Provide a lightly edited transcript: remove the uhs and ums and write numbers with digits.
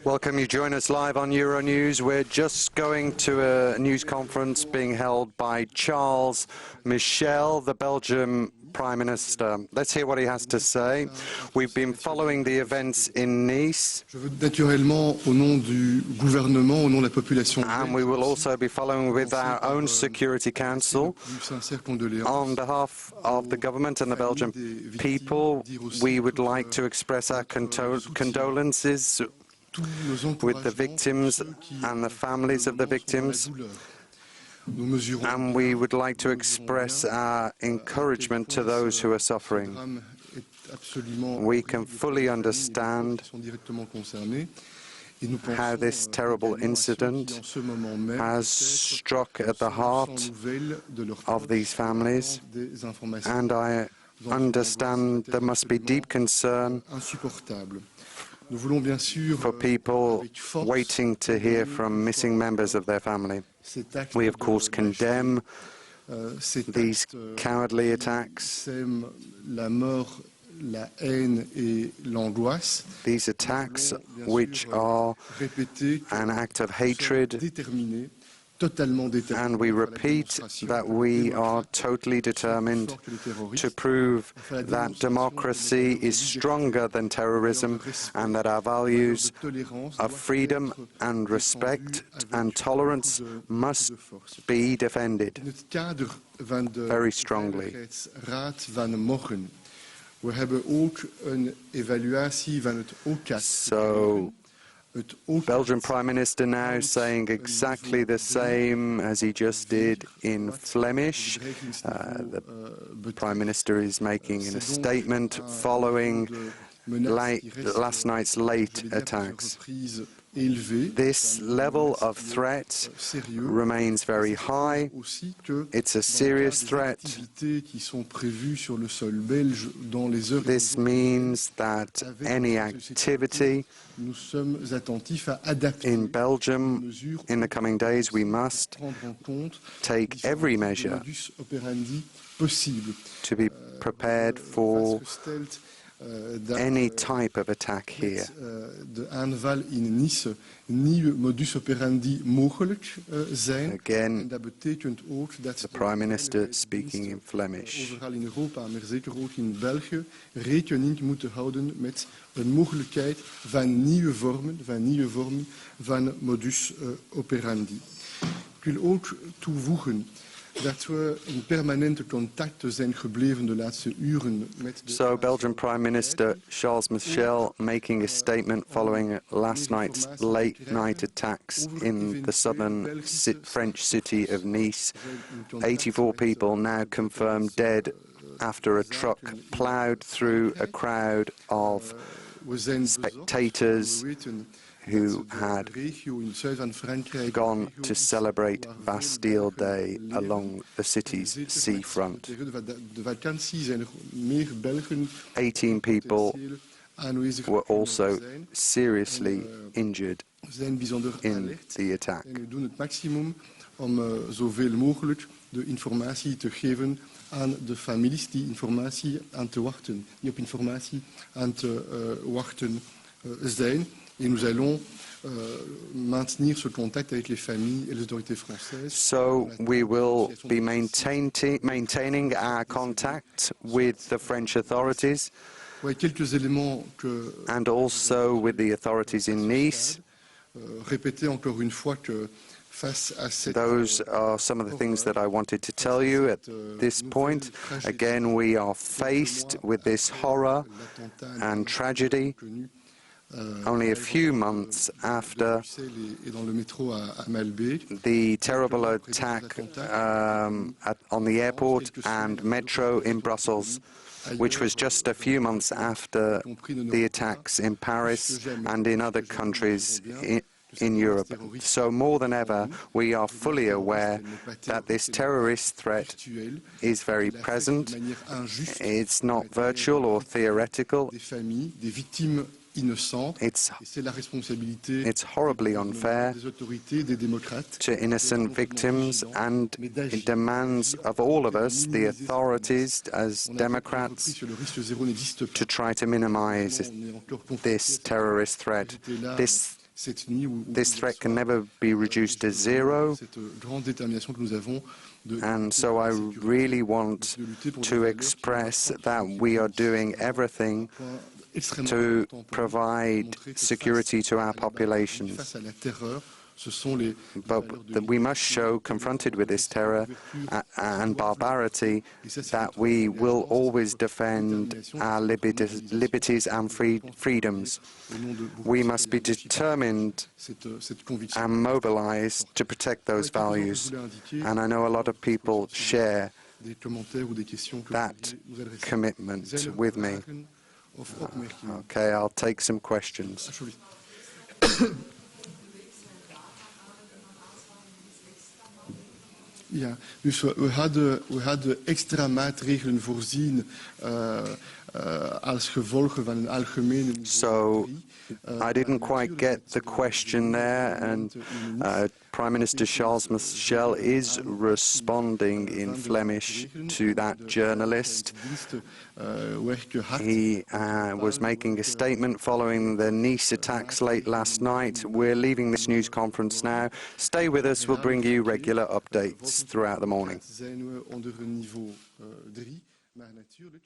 Welcome. You join us live on Euronews. We're just going to a news conference being held by Charles Michel, the Belgian Prime Minister. Let's hear what he has to say. We've been following the events in Nice. And we will also be following with our own Security Council. On behalf of the government and the Belgian people, we would like to express our condolences with the victims and the families of the victims. And we would like to express our encouragement to those who are suffering. We can fully understand how this terrible incident has struck at the heart of these families, and I understand there must be deep concern for people waiting to hear from missing members of their family. We, of course, condemn these cowardly attacks. These attacks, which are an act of hatred, and we repeat that we are totally determined to prove that democracy is stronger than terrorism and that our values of freedom and respect and tolerance must be defended very strongly. So, Belgian Prime Minister now saying exactly the same as he just did in Flemish. The Prime Minister is making a statement following last night's late attacks. This level of threat remains very high. It's a serious threat. This means that any activity in Belgium in the coming days, we must take every measure to be prepared for any type of attack here. Again, the Prime Minister speaking in Flemish. Een mogelijkheid van nieuwe vormen van modus operandi. Ik wil ook toevoegen dat we in permanente contact zijn gebleven de laatste uren met de... So, Belgian Prime Minister Charles Michel making a statement following last night's late-night attacks in the southern French city of Nice. 84 people now confirmed dead after a truck ploughed through a crowd of spectators who had gone to celebrate Bastille Day along the city's seafront. 18 people were also seriously injured in the attack. En we doen het maximum om zoveel mogelijk de informatie te geven aan de families die informatie aan te wachten, die op informatie aan te wachten zijn. Et nous allons maintenir ce contact avec les familles et les autorités françaises. So we will be maintaining our contact with the French authorities and also with the authorities in Nice. Répéter encore une fois que those are some of the things that I wanted to tell you at this point. Again, we are faced with this horror and tragedy only a few months after the terrible attack on the airport and metro in Brussels, which was just a few months after the attacks in Paris and in other countries in Europe. So more than ever, we are fully aware that this terrorist threat is very present. It's not virtual or theoretical. It's horribly unfair to innocent victims, and it demands of all of us, the authorities as Democrats, to try to minimize this terrorist threat. This This threat can never be reduced to zero, and so I really want to express that we are doing everything to provide security to our populations. But that we must show, confronted with this terror and barbarity, that we will always defend our liberties and freedoms. We must be determined and mobilized to protect those values. And I know a lot of people share that commitment with me. Okay, I'll take some questions. Ja, dus we hadden extra maatregelen voorzien als gevolg van een algemene... So, I didn't quite get the question there, and Prime Minister Charles Michel is responding in Flemish to that journalist. He was making a statement following the Nice attacks late last night. We're leaving this news conference now. Stay with us, we'll bring you regular updates throughout the morning. Zijn we onder niveau 3, maar natuurlijk